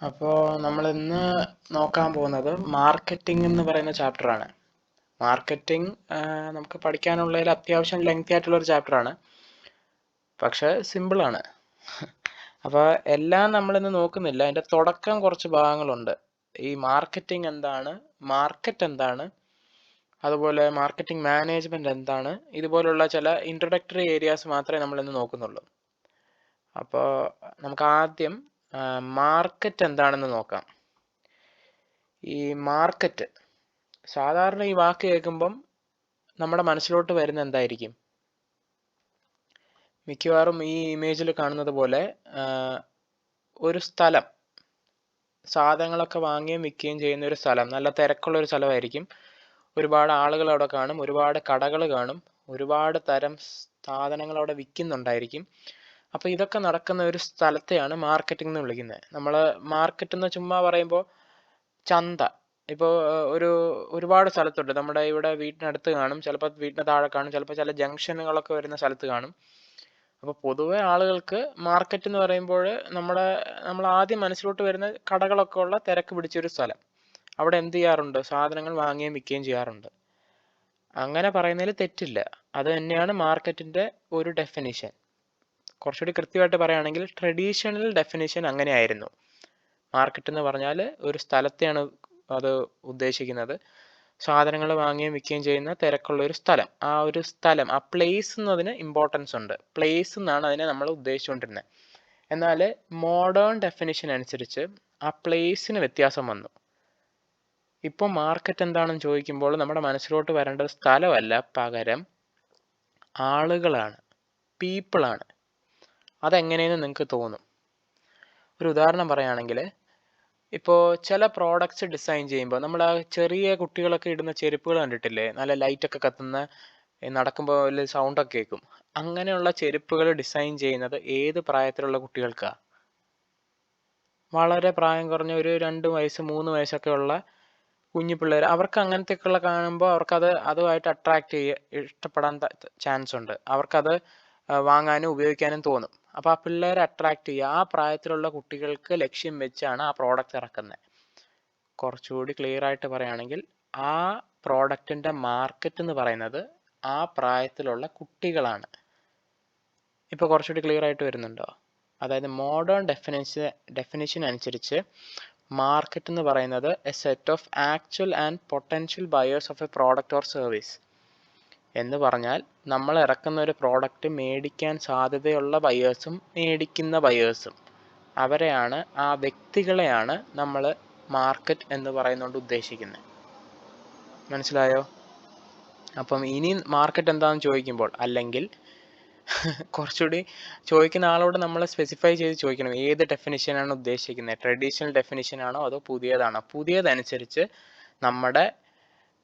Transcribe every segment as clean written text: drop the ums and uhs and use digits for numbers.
അപ്പോൾ നമ്മൾ ഇന്ന് നോക്കാൻ പോകുന്നത് മാർക്കറ്റിംഗ് എന്ന് പറയുന്ന ചാപ്റ്ററാണ്. മാർക്കറ്റിംഗ് നമുക്ക് പഠിക്കാനുള്ളതിൽ അത്യാവശ്യം ലെങ്തി ആയിട്ടുള്ള ഒരു ചാപ്റ്ററാണ്, പക്ഷെ സിമ്പിളാണ്. അപ്പോൾ എല്ലാം നമ്മളിന്ന് നോക്കുന്നില്ല. അതിൻ്റെ തുടക്കം കുറച്ച് ഭാഗങ്ങളുണ്ട്. ഈ മാർക്കറ്റിംഗ് എന്താണ്, മാർക്കറ്റ് എന്താണ്, അതുപോലെ മാർക്കറ്റിംഗ് മാനേജ്മെൻറ്റ് എന്താണ്, ഇതുപോലുള്ള ചില ഇൻട്രൊഡക്ടറി ഏരിയാസ് മാത്രമേ നമ്മളിന്ന് നോക്കുന്നുള്ളൂ. അപ്പോൾ നമുക്ക് ആദ്യം മാർക്കറ്റ് എന്താണെന്ന് നോക്കാം. ഈ മാർക്കറ്റ്, സാധാരണ ഈ വാക്ക് കേൾക്കുമ്പം നമ്മുടെ മനസ്സിലോട്ട് വരുന്ന എന്തായിരിക്കും? മിക്കവാറും ഈ ഇമേജിൽ കാണുന്നത് പോലെ ഒരു സ്ഥലം, സാധനങ്ങളൊക്കെ വാങ്ങുകയും വിൽക്കുകയും ചെയ്യുന്ന ഒരു സ്ഥലം, നല്ല തിരക്കുള്ള ഒരു സ്ഥലമായിരിക്കും. ഒരുപാട് ആളുകൾ അവിടെ കാണും, ഒരുപാട് കടകൾ കാണും, ഒരുപാട് തരം സാധനങ്ങൾ അവിടെ വിൽക്കുന്നുണ്ടായിരിക്കും. അപ്പോൾ ഇതൊക്കെ നടക്കുന്ന ഒരു സ്ഥലത്തെയാണ് മാർക്കറ്റിംഗ് എന്ന് വിളിക്കുന്നത്. നമ്മൾ മാർക്കറ്റ് എന്ന് ചുമ്മാ പറയുമ്പോൾ ചന്ത, ഇപ്പോൾ ഒരുപാട് സ്ഥലത്തുണ്ട്. നമ്മുടെ ഇവിടെ വീട്ടിനടുത്ത് കാണും, ചിലപ്പോൾ വീട്ടിന് താഴെ കാണും, ചിലപ്പോൾ ചില ജംഗ്ഷനുകളൊക്കെ വരുന്ന സ്ഥലത്ത് കാണും. അപ്പോൾ പൊതുവെ ആളുകൾക്ക് മാർക്കറ്റ് എന്ന് പറയുമ്പോൾ നമ്മൾ ആദ്യം മനസ്സിലോട്ട് വരുന്ന കടകളൊക്കെ ഉള്ള തിരക്ക് പിടിച്ചൊരു സ്ഥലം. അവിടെ എന്ത് ചെയ്യാറുണ്ട്? സാധനങ്ങൾ വാങ്ങുകയും വിൽക്കുകയും ചെയ്യാറുണ്ട്. അങ്ങനെ പറയുന്നതിൽ തെറ്റില്ല. അത് തന്നെയാണ് മാർക്കറ്റിൻ്റെ ഒരു ഡെഫിനിഷൻ. കുറച്ചുകൂടി കൃത്യമായിട്ട് പറയുകയാണെങ്കിൽ ട്രഡീഷണൽ ഡെഫിനിഷൻ അങ്ങനെയായിരുന്നു. മാർക്കറ്റ് എന്ന് പറഞ്ഞാൽ ഒരു സ്ഥലത്തെയാണ് അത് ഉദ്ദേശിക്കുന്നത്. സാധനങ്ങൾ വാങ്ങുകയും വിൽക്കുകയും ചെയ്യുന്ന തിരക്കുള്ള ഒരു സ്ഥലം. ആ ഒരു സ്ഥലം, ആ പ്ലേസ് എന്നതിന് ഇമ്പോർട്ടൻസ് ഉണ്ട്. പ്ലേസ് എന്നാണ് അതിനെ നമ്മൾ ഉദ്ദേശിച്ചുകൊണ്ടിരുന്നത്. എന്നാൽ മോഡേൺ ഡെഫിനിഷൻ അനുസരിച്ച് ആ പ്ലേസിന് വ്യത്യാസം വന്നു. ഇപ്പോൾ മാർക്കറ്റ് എന്താണെന്ന് ചോദിക്കുമ്പോൾ നമ്മുടെ മനസ്സിലോട്ട് വരേണ്ടത് സ്ഥലമല്ല, പകരം ആളുകളാണ്, പീപ്പിളാണ്. അതെങ്ങനെയെന്ന് നിങ്ങൾക്ക് തോന്നും. ഒരു ഉദാഹരണം പറയുകയാണെങ്കിൽ, ഇപ്പോൾ ചില പ്രോഡക്റ്റ്സ് ഡിസൈൻ ചെയ്യുമ്പോൾ നമ്മൾ ആ ചെറിയ കുട്ടികളൊക്കെ ഇടുന്ന ചെരുപ്പുകൾ കണ്ടിട്ടില്ലേ? നല്ല ലൈറ്റൊക്കെ കത്തുന്ന, നടക്കുമ്പോൾ വലിയ സൗണ്ടൊക്കെ കേൾക്കും. അങ്ങനെയുള്ള ചെരുപ്പുകൾ ഡിസൈൻ ചെയ്യുന്നത് ഏത് പ്രായത്തിലുള്ള കുട്ടികൾക്കാണ്? വളരെ പ്രായം കുറഞ്ഞ ഒരു 2 വയസ്സ് 3 വയസ്സൊക്കെ ഉള്ള കുഞ്ഞു പിള്ളേർ. അവർക്ക് അങ്ങനത്തെയൊക്കെയുള്ള കാണുമ്പോൾ അവർക്കത് അതുമായിട്ട് അട്രാക്റ്റ് ഇഷ്ടപ്പെടാൻ ചാൻസ് ഉണ്ട്. അവർക്കത് വാങ്ങാനും ഉപയോഗിക്കാനും തോന്നും. അപ്പോൾ ആ പിള്ളേരെ അട്രാക്റ്റ് ചെയ്യുക, ആ പ്രായത്തിലുള്ള കുട്ടികൾക്ക് ലക്ഷ്യം വെച്ചാണ് ആ പ്രോഡക്റ്റ് ഇറക്കുന്നത്. കുറച്ചുകൂടി ക്ലിയർ ആയിട്ട് പറയുകയാണെങ്കിൽ, ആ പ്രോഡക്റ്റിൻ്റെ മാർക്കറ്റ് എന്ന് പറയുന്നത് ആ പ്രായത്തിലുള്ള കുട്ടികളാണ്. ഇപ്പോൾ കുറച്ചുകൂടി ക്ലിയർ ആയിട്ട് വരുന്നുണ്ടോ? അതായത് മോഡേൺ ഡെഫിനിഷൻ അനുസരിച്ച് മാർക്കറ്റ് എന്ന് പറയുന്നത് a set of actual and potential buyers of a product or service. എന്ന് പറഞ്ഞാൽ നമ്മൾ ഇറക്കുന്ന ഒരു പ്രോഡക്റ്റ് മേടിക്കാൻ സാധ്യതയുള്ള ബയേഴ്സും മേടിക്കുന്ന ബയേഴ്സും, അവരെയാണ്, ആ വ്യക്തികളെയാണ് നമ്മൾ മാർക്കറ്റ് എന്ന് പറയുന്നതുകൊണ്ട് ഉദ്ദേശിക്കുന്നത്. മനസ്സിലായോ? അപ്പം ഇനി മാർക്കറ്റ് എന്താണെന്ന് ചോദിക്കുമ്പോൾ, അല്ലെങ്കിൽ കുറച്ചുകൂടി ചോദിക്കുന്ന ആളോട് നമ്മൾ സ്പെസിഫൈ ചെയ്ത് ചോദിക്കണം, ഏത് ഡെഫിനിഷനാണ് ഉദ്ദേശിക്കുന്നത്? ട്രഡീഷണൽ ഡെഫിനിഷനാണോ അതോ പുതിയതാണോ? പുതിയതനുസരിച്ച് നമ്മുടെ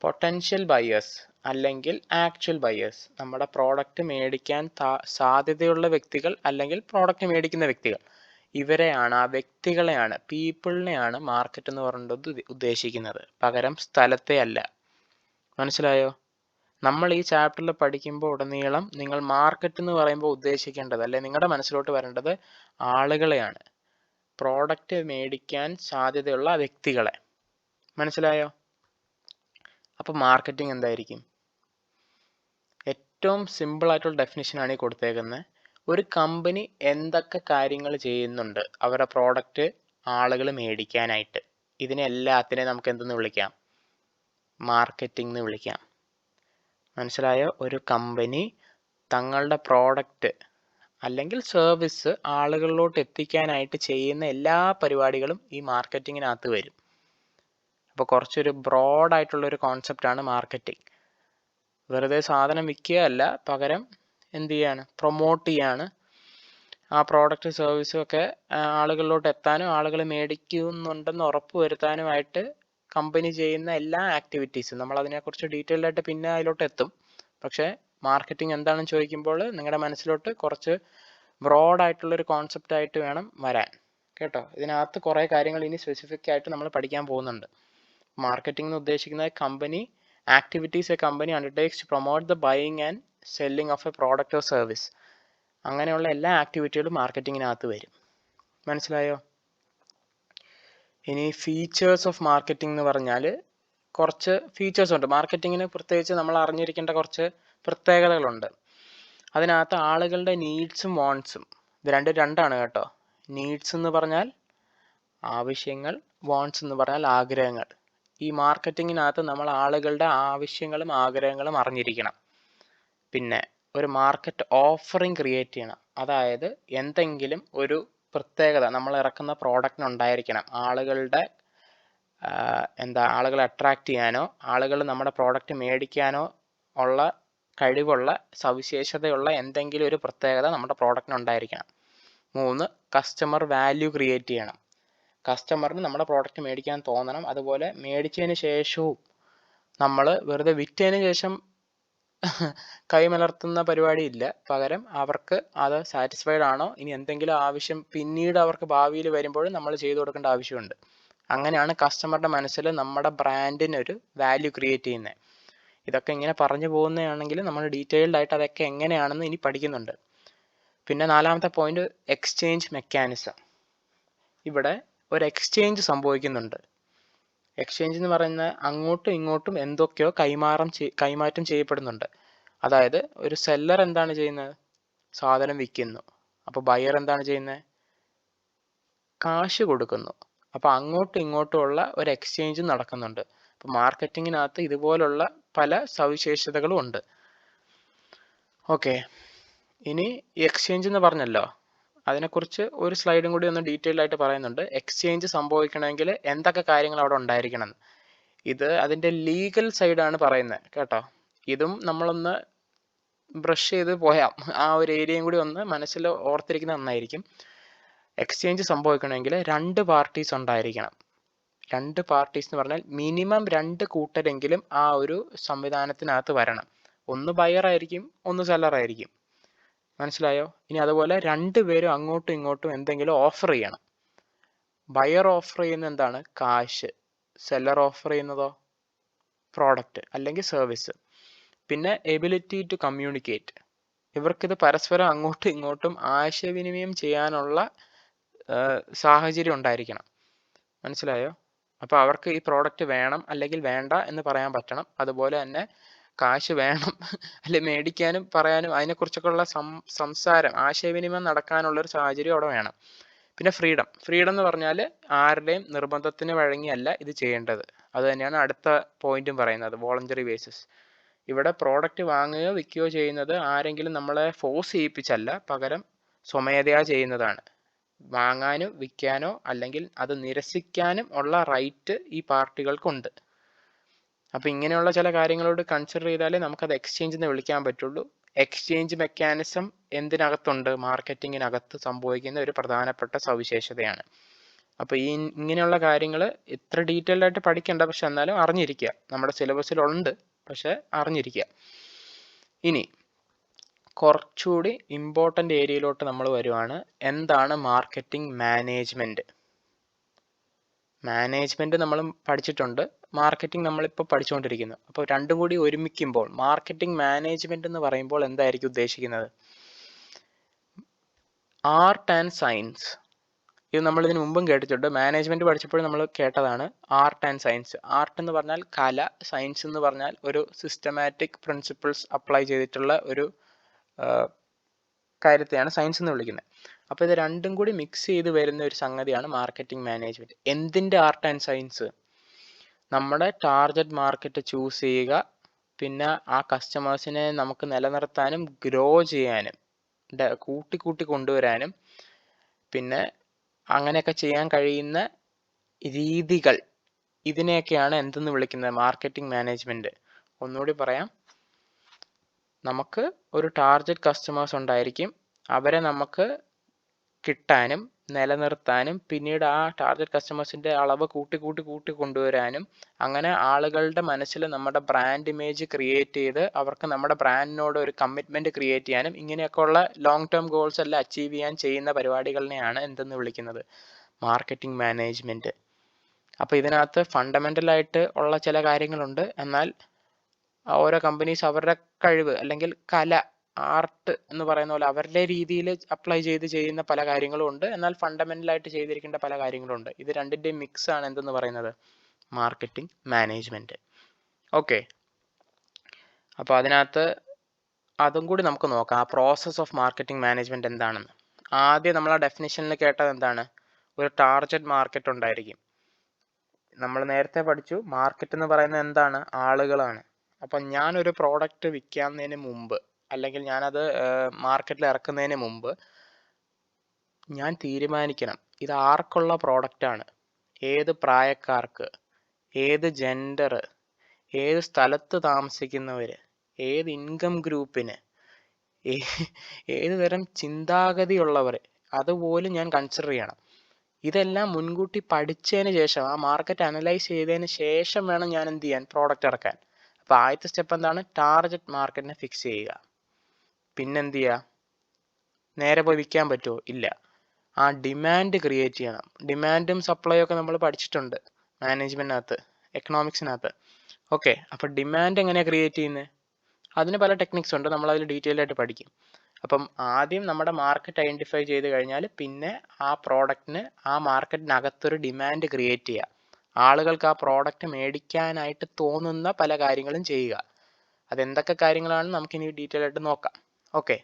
പൊട്ടൻഷ്യൽ ബയേഴ്സ് അല്ലെങ്കിൽ ആക്ച്വൽ ബയേഴ്സ്, നമ്മുടെ പ്രോഡക്റ്റ് മേടിക്കാൻ സാധ്യതയുള്ള വ്യക്തികൾ അല്ലെങ്കിൽ പ്രോഡക്റ്റ് മേടിക്കുന്ന വ്യക്തികൾ, ഇവരെയാണ്, ആ വ്യക്തികളെയാണ്, പീപ്പിളിനെയാണ് മാർക്കറ്റ് എന്ന് പറയുന്നത് ഉദ്ദേശിക്കുന്നത്, പകരം സ്ഥലത്തെ അല്ല. മനസ്സിലായോ? നമ്മൾ ഈ ചാപ്റ്ററിൽ പഠിക്കുമ്പോൾ ഉടനീളം നിങ്ങൾ മാർക്കറ്റ് എന്ന് പറയുമ്പോൾ ഉദ്ദേശിക്കേണ്ടത്, അല്ലെ നിങ്ങളുടെ മനസ്സിലോട്ട് വരേണ്ടത്, ആളുകളെയാണ്, പ്രോഡക്റ്റ് മേടിക്കാൻ സാധ്യതയുള്ള വ്യക്തികളെ. മനസ്സിലായോ? അപ്പോൾ മാർക്കറ്റിംഗ് എന്തായിരിക്കും? ഏറ്റവും സിമ്പിളായിട്ടുള്ള ഡെഫിനിഷനാണ് ഈ കൊടുത്തേക്കുന്നത്. ഒരു കമ്പനി എന്തൊക്കെ കാര്യങ്ങൾ ചെയ്യുന്നുണ്ട് അവരുടെ പ്രോഡക്റ്റ് ആളുകൾ മേടിക്കാനായിട്ട്, ഇതിനെ എല്ലാത്തിനെയും നമുക്ക് എന്തെന്ന് വിളിക്കാം? മാർക്കറ്റിംഗ് എന്ന് വിളിക്കാം. മനസ്സിലായോ? ഒരു കമ്പനി തങ്ങളുടെ പ്രോഡക്റ്റ് അല്ലെങ്കിൽ സർവീസ് ആളുകളിലോട്ട് എത്തിക്കാനായിട്ട് ചെയ്യുന്ന എല്ലാ പരിപാടികളും ഈ മാർക്കറ്റിങ്ങിനകത്ത് വരും. അപ്പോൾ കുറച്ചൊരു ബ്രോഡായിട്ടുള്ളൊരു കോൺസെപ്റ്റാണ് മാർക്കറ്റിംഗ്. വെറുതെ സാധനം വിൽക്കുകയല്ല, പകരം എന്ത് ചെയ്യാണ്? പ്രൊമോട്ട് ചെയ്യാണ്. ആ പ്രോഡക്റ്റ് സർവീസും ഒക്കെ ആളുകളിലോട്ട് എത്താനും ആളുകൾ മേടിക്കുന്നുണ്ടെന്ന് ഉറപ്പ് വരുത്താനുമായിട്ട് കമ്പനി ചെയ്യുന്ന എല്ലാ ആക്ടിവിറ്റീസും, നമ്മൾ അതിനെക്കുറിച്ച് ഡീറ്റെയിൽഡ് ആയിട്ട് പിന്നെ അതിലോട്ട് എത്തും. പക്ഷേ മാർക്കറ്റിംഗ് എന്താണെന്ന് ചോദിക്കുമ്പോൾ നിങ്ങളുടെ മനസ്സിലോട്ട് കുറച്ച് ബ്രോഡായിട്ടുള്ളൊരു കോൺസെപ്റ്റായിട്ട് വേണം വരാൻ, കേട്ടോ? ഇതിനകത്ത് കുറേ കാര്യങ്ങൾ ഇനി സ്പെസിഫിക് ആയിട്ട് നമ്മൾ പഠിക്കാൻ പോകുന്നുണ്ട്. മാർക്കറ്റിംഗ് എന്ന് ഉദ്ദേശിക്കുന്നത് company activities a company undertakes to promote the buying and selling of a product or service. അങ്ങനെയുള്ള എല്ലാ ആക്ടിവിറ്റികളും മാർക്കറ്റിങ്ങിനകത്ത് വരും. മനസ്സിലായോ? ഇനി ഫീച്ചേഴ്സ് ഓഫ് മാർക്കറ്റിംഗ് എന്ന് പറഞ്ഞാൽ കുറച്ച് ഫീച്ചേഴ്സ് ഉണ്ട്. മാർക്കറ്റിങ്ങിന് പ്രത്യേകിച്ച് നമ്മൾ അറിഞ്ഞിരിക്കേണ്ട കുറച്ച് പ്രത്യേകതകളുണ്ട്. അതിനകത്ത് ആളുകളുടെ നീഡ്സും വാണ്ട്സും, ഇത് രണ്ടാണ് കേട്ടോ. നീഡ്സ് എന്ന് പറഞ്ഞാൽ ആവശ്യങ്ങൾ, വാണ്ട്സ് എന്ന് പറഞ്ഞാൽ ആഗ്രഹങ്ങൾ. ഈ മാർക്കറ്റിങ്ങിനകത്ത് നമ്മൾ ആളുകളുടെ ആവശ്യങ്ങളും ആഗ്രഹങ്ങളും അറിഞ്ഞിരിക്കണം. പിന്നെ ഒരു മാർക്കറ്റ് ഓഫറിങ് ക്രിയേറ്റ് ചെയ്യണം. അതായത് എന്തെങ്കിലും ഒരു പ്രത്യേകത നമ്മൾ ഇറക്കുന്ന പ്രോഡക്റ്റിന് ഉണ്ടായിരിക്കണം. ആളുകളുടെ ആളുകളെ അട്രാക്റ്റ് ചെയ്യാനോ ആളുകൾ നമ്മുടെ പ്രോഡക്റ്റ് മേടിക്കാനോ ഉള്ള കഴിവുള്ള സവിശേഷതയുള്ള എന്തെങ്കിലും ഒരു പ്രത്യേകത നമ്മുടെ പ്രോഡക്റ്റിന് ഉണ്ടായിരിക്കണം. 3, കസ്റ്റമർ വാല്യൂ ക്രിയേറ്റ് ചെയ്യണം. കസ്റ്റമറിന് നമ്മുടെ പ്രോഡക്റ്റ് മേടിക്കാൻ തോന്നണം. അതുപോലെ മേടിച്ചതിന് ശേഷവും നമ്മൾ വെറുതെ വിറ്റതിന് ശേഷം കൈമലർത്തുന്ന പരിപാടിയില്ല. പകരം അവർക്ക് അത് സാറ്റിസ്ഫൈഡ് ആണോ, ഇനി എന്തെങ്കിലും ആവശ്യം പിന്നീട് അവർക്ക് ഭാവിയിൽ വരുമ്പോഴും നമ്മൾ ചെയ്തു കൊടുക്കേണ്ട ആവശ്യമുണ്ട്. അങ്ങനെയാണ് കസ്റ്റമറുടെ മനസ്സിൽ നമ്മുടെ ബ്രാൻഡിനൊരു വാല്യൂ ക്രിയേറ്റ് ചെയ്യുന്നത്. ഇതൊക്കെ ഇങ്ങനെ പറഞ്ഞു പോകുന്നതാണെങ്കിൽ നമ്മൾ ഡീറ്റെയിൽഡ് ആയിട്ട് അതൊക്കെ എങ്ങനെയാണെന്ന് ഇനി പഠിക്കുന്നുണ്ട്. പിന്നെ 4ാമത്തെ പോയിന്റ് എക്സ്ചേഞ്ച് മെക്കാനിസം. ഇവിടെ ഒരു എക്സ്ചേഞ്ച് സംഭവിക്കുന്നുണ്ട്. എക്സ്ചേഞ്ച് എന്ന് പറയുന്നത് അങ്ങോട്ടും ഇങ്ങോട്ടും എന്തൊക്കെയോ കൈമാറ്റം ചെയ്യപ്പെടുന്നുണ്ട്. അതായത് ഒരു സെല്ലർ എന്താണ് ചെയ്യുന്നത്, സാധനം വിൽക്കുന്നു. അപ്പോൾ ബയർ എന്താണ് ചെയ്യുന്നത്, കാശ് കൊടുക്കുന്നു. അപ്പോൾ അങ്ങോട്ടും ഇങ്ങോട്ടുമുള്ള ഒരു എക്സ്ചേഞ്ച് നടക്കുന്നുണ്ട്. അപ്പോൾ മാർക്കറ്റിങ്ങിനകത്ത് ഇതുപോലുള്ള പല സവിശേഷതകളും ഉണ്ട്. ഓക്കെ, ഇനി എക്സ്ചേഞ്ച് എന്ന് പറഞ്ഞല്ലോ, അതിനെക്കുറിച്ച് ഒരു സ്ലൈഡും കൂടി ഒന്ന് ഡീറ്റെയിൽ ആയിട്ട് പറയുന്നുണ്ട്. എക്സ്ചേഞ്ച് സംഭവിക്കണമെങ്കിൽ എന്തൊക്കെ കാര്യങ്ങൾ അവിടെ ഉണ്ടായിരിക്കണം. ഇത് അതിൻ്റെ ലീഗൽ സൈഡാണ് പറയുന്നത് കേട്ടോ. ഇതും നമ്മളൊന്ന് ബ്രഷ് ചെയ്ത് പോയാൽ ആ ഒരു ഏരിയയും കൂടി ഒന്ന് മനസ്സിൽ ഓർത്തിരിക്കുന്നത് നന്നായിരിക്കും. എക്സ്ചേഞ്ച് സംഭവിക്കണമെങ്കിൽ 2 പാർട്ടീസ് ഉണ്ടായിരിക്കണം. 2 പാർട്ടീസ് എന്ന് പറഞ്ഞാൽ മിനിമം 2 കൂട്ടരെങ്കിലും ആ ഒരു സംവിധാനത്തിനകത്ത് വരണം. ഒന്ന് ബയർ ആയിരിക്കും, ഒന്ന് സെല്ലർ ആയിരിക്കും. മനസ്സിലായോ? ഇനി അതുപോലെ 2 പേരും അങ്ങോട്ടും ഇങ്ങോട്ടും എന്തെങ്കിലും ഓഫർ ചെയ്യണം. ബയർ ഓഫർ ചെയ്യുന്നത് എന്താണ്, കാശ്. സെല്ലർ ഓഫർ ചെയ്യുന്നതോ പ്രോഡക്റ്റ് അല്ലെങ്കിൽ സർവീസ്. പിന്നെ എബിലിറ്റി ടു കമ്മ്യൂണിക്കേറ്റ്. ഇവർക്കിത് പരസ്പരം അങ്ങോട്ടും ഇങ്ങോട്ടും ആശയവിനിമയം ചെയ്യാനുള്ള സാഹചര്യം ഉണ്ടായിരിക്കണം. മനസ്സിലായോ? അപ്പോൾ അവർക്ക് ഈ പ്രോഡക്റ്റ് വേണം അല്ലെങ്കിൽ വേണ്ട എന്ന് പറയാൻ പറ്റണം. അതുപോലെ തന്നെ കാശ് വേണം അല്ലെ മേടിക്കാനും പറയാനും അതിനെക്കുറിച്ചൊക്കെയുള്ള സംസാരം, ആശയവിനിമയം നടക്കാനുള്ളൊരു സാഹചര്യം അവിടെ വേണം. പിന്നെ ഫ്രീഡം എന്ന് പറഞ്ഞാൽ ആരുടെയും നിർബന്ധത്തിന് വഴങ്ങിയല്ല ഇത് ചെയ്യേണ്ടത്. അത് തന്നെയാണ് അടുത്ത പോയിന്റും പറയുന്നത്, വോളണ്ടറി ബേസിസ്. ഇവിടെ പ്രോഡക്റ്റ് വാങ്ങുകയോ വിൽക്കുകയോ ചെയ്യുന്നത് ആരെങ്കിലും നമ്മളെ ഫോഴ്സ് ചെയ്യിപ്പിച്ചല്ല, പകരം സ്വമേധയാ ചെയ്യുന്നതാണ്. വാങ്ങാനോ വിൽക്കാനോ അല്ലെങ്കിൽ അത് നിരസിക്കാനും ഉള്ള റൈറ്റ് ഈ പാർട്ടികൾക്കുണ്ട്. അപ്പോൾ ഇങ്ങനെയുള്ള ചില കാര്യങ്ങളോട് കൺസിഡർ ചെയ്താലേ നമുക്കത് എക്സ്ചേഞ്ച് എന്ന് വിളിക്കാൻ പറ്റുള്ളൂ. എക്സ്ചേഞ്ച് മെക്കാനിസം എന്തിനകത്തുണ്ട്, മാർക്കറ്റിങ്ങിനകത്ത് സംഭവിക്കുന്ന ഒരു പ്രധാനപ്പെട്ട സവിശേഷതയാണ്. അപ്പോൾ ഇങ്ങനെയുള്ള കാര്യങ്ങൾ ഇത്ര ഡീറ്റെയിൽഡ് ആയിട്ട് പഠിക്കേണ്ട, പക്ഷെ എന്നാലും അറിഞ്ഞിരിക്കുക. നമ്മുടെ സിലബസിലുണ്ട്, പക്ഷെ അറിഞ്ഞിരിക്കുക. ഇനി കുറച്ചുകൂടി ഇമ്പോർട്ടൻ്റ് ഏരിയയിലോട്ട് നമ്മൾ വരുവാണ്. എന്താണ് മാർക്കറ്റിംഗ് മാനേജ്മെൻറ്റ്? മാനേജ്മെൻറ്റ് നമ്മൾ പഠിച്ചിട്ടുണ്ട്, മാർക്കറ്റിംഗ് നമ്മളിപ്പോൾ പഠിച്ചുകൊണ്ടിരിക്കുന്നു. അപ്പോൾ രണ്ടും കൂടി ഒരുമിക്കുമ്പോൾ മാർക്കറ്റിംഗ് മാനേജ്മെൻറ്റ് എന്ന് പറയുമ്പോൾ എന്തായിരിക്കും ഉദ്ദേശിക്കുന്നത്? Art and science. ഇത് നമ്മൾ ഇതിന് മുമ്പും കേട്ടിട്ടുണ്ട്. മാനേജ്മെൻറ്റ് പഠിച്ചപ്പോഴും നമ്മൾ കേട്ടതാണ് ആർട്ട് ആൻഡ് സയൻസ്. ആർട്ട് എന്ന് പറഞ്ഞാൽ കല, സയൻസ് എന്ന് പറഞ്ഞാൽ ഒരു സിസ്റ്റമാറ്റിക് പ്രിൻസിപ്പിൾസ് അപ്ലൈ ചെയ്തിട്ടുള്ള ഒരു കാര്യത്തെയാണ് സയൻസ് എന്ന് വിളിക്കുന്നത്. അപ്പോൾ ഇത് രണ്ടും കൂടി മിക്സ് ചെയ്ത് വരുന്ന ഒരു സംഗതിയാണ് മാർക്കറ്റിംഗ് മാനേജ്മെൻറ്റ്. എന്തിൻ്റെ ആർട്ട് ആൻഡ് സയൻസ്? നമ്മുടെ ടാർഗറ്റ് മാർക്കറ്റ് ചൂസ് ചെയ്യുക, പിന്നെ ആ കസ്റ്റമേഴ്സിനെ നമുക്ക് നിലനിർത്താനും ഗ്രോ ചെയ്യാനും കൂട്ടി കൊണ്ടുവരാനും പിന്നെ അങ്ങനെയൊക്കെ ചെയ്യാൻ കഴിയുന്ന രീതികൾ, ഇതിനെയൊക്കെയാണ് എന്തെന്ന് വിളിക്കുന്നത്? Marketing management. ഒന്നുകൂടി പറയാം, നമുക്ക് ഒരു ടാർഗറ്റ് കസ്റ്റമേഴ്സ് ഉണ്ടായിരിക്കും. അവരെ നമുക്ക് കിട്ടാനും നിലനിർത്താനും പിന്നീട് ആ ടാർഗറ്റ് കസ്റ്റമേഴ്സിൻ്റെ അളവ് കൂട്ടി കൊണ്ടുവരാനും അങ്ങനെ ആളുകളുടെ മനസ്സിൽ നമ്മുടെ ബ്രാൻഡ് ഇമേജ് ക്രിയേറ്റ് ചെയ്ത് അവർക്ക് നമ്മുടെ ബ്രാൻഡിനോട് ഒരു കമ്മിറ്റ്മെൻറ്റ് ക്രിയേറ്റ് ചെയ്യാനും ഇങ്ങനെയൊക്കെയുള്ള ലോങ് ടേം ഗോൾസ് എല്ലാം അച്ചീവ് ചെയ്യാൻ ചെയ്യുന്ന പരിപാടികളിനെയാണ് എന്തെന്ന് വിളിക്കുന്നത്? Marketing management. അപ്പോൾ ഇതിനകത്ത് ഫണ്ടമെൻ്റലായിട്ട് ഉള്ള ചില കാര്യങ്ങളുണ്ട്. എന്നാൽ ഓരോ കമ്പനീസ് അവരുടെ കഴിവ് അല്ലെങ്കിൽ കല ആർട്ട് എന്ന് പറയുന്ന പോലെ അവരുടെ രീതിയിൽ അപ്ലൈ ചെയ്യുന്ന പല കാര്യങ്ങളും ഉണ്ട്. എന്നാൽ ഫണ്ടമെന്റലായിട്ട് ചെയ്തിരിക്കേണ്ട പല കാര്യങ്ങളും ഉണ്ട്. ഇത് രണ്ടിൻ്റെയും മിക്സ് ആണ് എന്തെന്ന് പറയുന്നത് മാർക്കറ്റിംഗ് മാനേജ്മെന്റ്. ഓക്കെ, അപ്പോൾ അതിനകത്ത് അതും കൂടി നമുക്ക് നോക്കാം. ആ പ്രോസസ് ഓഫ് മാർക്കറ്റിംഗ് മാനേജ്മെന്റ് എന്താണെന്ന്. ആദ്യം നമ്മൾ ആ ഡെഫിനിഷനിൽ കേട്ടത് എന്താണ്? ഒരു ടാർഗറ്റ് മാർക്കറ്റ് ഉണ്ടായിരിക്കും. നമ്മൾ നേരത്തെ പഠിച്ചു മാർക്കറ്റ് എന്ന് പറയുന്നത് എന്താണ്? ആളുകളാണ്. അപ്പം ഞാനൊരു പ്രോഡക്റ്റ് വിൽക്കുന്നതിന് മുമ്പ് അല്ലെങ്കിൽ ഞാനത് മാർക്കറ്റിൽ ഇറക്കുന്നതിന് മുമ്പ് ഞാൻ തീരുമാനിക്കണം ഇത് ആർക്കുള്ള പ്രോഡക്റ്റാണ്, ഏത് പ്രായക്കാർക്ക്, ഏത് ജെൻഡർ, ഏത് സ്ഥലത്ത് താമസിക്കുന്നവർ, ഏത് ഇൻകം ഗ്രൂപ്പിന്, ഏത് തരം ചിന്താഗതിയുള്ളവർ, അതുപോലും ഞാൻ കൺസിഡർ ചെയ്യണം. ഇതെല്ലാം മുൻകൂട്ടി പഠിച്ചതിന് ശേഷം ആ മാർക്കറ്റ് അനലൈസ് ചെയ്തതിന് ശേഷം വേണം ഞാൻ എന്ത് ചെയ്യാൻ, പ്രോഡക്റ്റ് ഇറക്കാൻ. അപ്പോൾ ആദ്യത്തെ സ്റ്റെപ്പ് എന്താണ്? ടാർഗറ്റ് മാർക്കറ്റിനെ ഫിക്സ് ചെയ്യുക. പിന്നെന്ത് ചെയ്യുക? നേരെ പോയി വിൽക്കാൻ പറ്റുമോ? ഇല്ല. ആ ഡിമാൻഡ് ക്രിയേറ്റ് ചെയ്യണം. ഡിമാൻഡും സപ്ലൈയും ഒക്കെ നമ്മൾ പഠിച്ചിട്ടുണ്ട് മാനേജ്മെന്റിനകത്ത്, എക്കണോമിക്സിനകത്ത്. ഓക്കെ, അപ്പോൾ ഡിമാൻഡ് എങ്ങനെയാണ് ക്രിയേറ്റ് ചെയ്യുന്നത്? അതിന് പല ടെക്നിക്സ് ഉണ്ട്, നമ്മൾ അതിൽ ഡീറ്റെയിൽ ആയിട്ട് പഠിക്കും. അപ്പം ആദ്യം നമ്മുടെ മാർക്കറ്റ് ഐഡൻറ്റിഫൈ ചെയ്ത് കഴിഞ്ഞാൽ പിന്നെ ആ പ്രോഡക്റ്റിന് ആ മാർക്കറ്റിനകത്തൊരു ഡിമാൻഡ് ക്രിയേറ്റ് ചെയ്യുക. ആളുകൾക്ക് ആ പ്രോഡക്റ്റ് മേടിക്കാനായിട്ട് തോന്നുന്ന പല കാര്യങ്ങളും ചെയ്യുക. അതെന്തൊക്കെ കാര്യങ്ങളാണെന്ന് നമുക്കിനി ഡീറ്റെയിൽ ആയിട്ട് നോക്കാം. ഓക്കെ,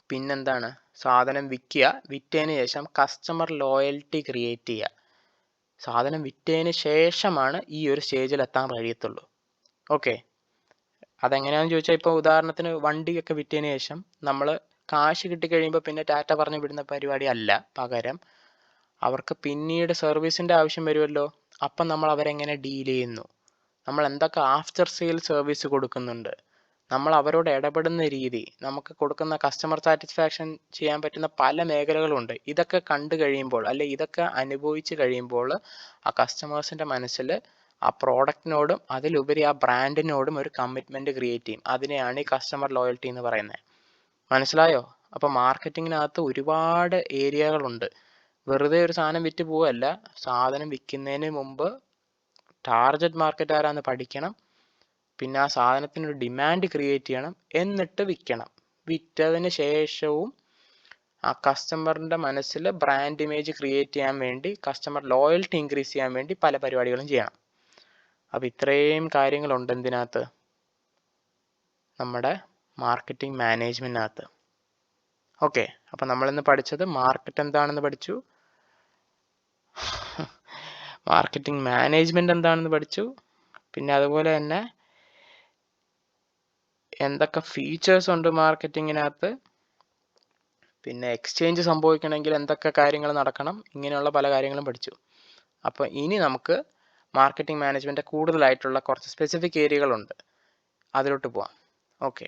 പിന്നെന്താണ്? സാധനം വിൽക്കുക. വിറ്റതിന് ശേഷം കസ്റ്റമർ ലോയൽറ്റി ക്രിയേറ്റ് ചെയ്യുക. സാധനം വിറ്റതിന് ശേഷമാണ് ഈ ഒരു സ്റ്റേജിൽ എത്താൻ കഴിയത്തുള്ളൂ. ഓക്കെ, അതെങ്ങനെയാണെന്ന് ചോദിച്ചാൽ ഇപ്പോൾ ഉദാഹരണത്തിന് വണ്ടിയൊക്കെ വിറ്റതിന് ശേഷം നമ്മൾ കാശ് കിട്ടിക്കഴിയുമ്പോൾ പിന്നെ ടാറ്റ പറഞ്ഞു വിടുന്ന പരിപാടി അല്ല. പകരം അവർക്ക് പിന്നീട് സർവീസിൻ്റെ ആവശ്യം വരുമല്ലോ. അപ്പം നമ്മൾ അവരെങ്ങനെ ഡീൽ ചെയ്യുന്നു, നമ്മൾ എന്തൊക്കെ ആഫ്റ്റർ സെയിൽ സർവീസ് കൊടുക്കുന്നുണ്ട്, നമ്മൾ അവരോട് ഇടപെടുന്ന രീതി, നമുക്ക് കൊടുക്കുന്ന കസ്റ്റമർ സാറ്റിസ്ഫാക്ഷൻ ചെയ്യാൻ പറ്റുന്ന പല മേഖലകളുണ്ട്. ഇതൊക്കെ കണ്ടു കഴിയുമ്പോൾ അല്ലെ ഇതൊക്കെ അനുഭവിച്ച് കഴിയുമ്പോൾ ആ കസ്റ്റമേഴ്സിൻ്റെ മനസ്സിൽ ആ പ്രോഡക്റ്റിനോടും അതിലുപരി ആ ബ്രാൻഡിനോടും ഒരു കമ്മിറ്റ്മെൻറ്റ് ക്രിയേറ്റ് ചെയ്യും. അതിനെയാണ് ഈ കസ്റ്റമർ ലോയൽറ്റി എന്ന് പറയുന്നത്. മനസ്സിലായോ? അപ്പോൾ മാർക്കറ്റിങ്ങിനകത്ത് ഒരുപാട് ഏരിയകളുണ്ട്. വെറുതെ ഒരു സാധനം വിറ്റ് പോവല്ല. സാധനം വിൽക്കുന്നതിന് മുമ്പ് ടാർഗറ്റ് മാർക്കറ്റ് ആരാന്ന് പഠിക്കണം. പിന്നെ ആ സാധനത്തിനൊരു ഡിമാൻഡ് ക്രിയേറ്റ് ചെയ്യണം. എന്നിട്ട് വിൽക്കണം. വിറ്റതിന് ശേഷവും ആ കസ്റ്റമറിൻ്റെ മനസ്സിൽ ബ്രാൻഡ് ഇമേജ് ക്രിയേറ്റ് ചെയ്യാൻ വേണ്ടി, കസ്റ്റമർ ലോയൽറ്റി ഇൻക്രീസ് ചെയ്യാൻ വേണ്ടി പല പരിപാടികളും ചെയ്യണം. അപ്പോൾ ഇത്രയും കാര്യങ്ങളുണ്ട് എന്തിനകത്ത്? നമ്മുടെ മാർക്കറ്റിംഗ് മാനേജ്മെൻറ്റിനകത്ത്. ഓക്കെ, അപ്പോൾ നമ്മളിന്ന് പഠിച്ചത് മാർക്കറ്റ് എന്താണെന്ന് പഠിച്ചു, മാർക്കറ്റിംഗ് മാനേജ്മെൻറ്റ് എന്താണെന്ന് പഠിച്ചു, പിന്നെ അതുപോലെ തന്നെ എന്തൊക്കെ ഫീച്ചേഴ്സ് ഉണ്ട് മാർക്കറ്റിങ്ങിനകത്ത്, പിന്നെ എക്സ്ചേഞ്ച് സംഭവിക്കണമെങ്കിൽ എന്തൊക്കെ കാര്യങ്ങൾ നടക്കണം, ഇങ്ങനെയുള്ള പല കാര്യങ്ങളും പഠിച്ചു. അപ്പോൾ ഇനി നമുക്ക് മാർക്കറ്റിംഗ് മാനേജ്മെൻറ്റ് കൂടുതലായിട്ടുള്ള കുറച്ച് സ്പെസിഫിക് ഏരിയകളുണ്ട്, അതിലോട്ട് പോവാം. ഓക്കെ.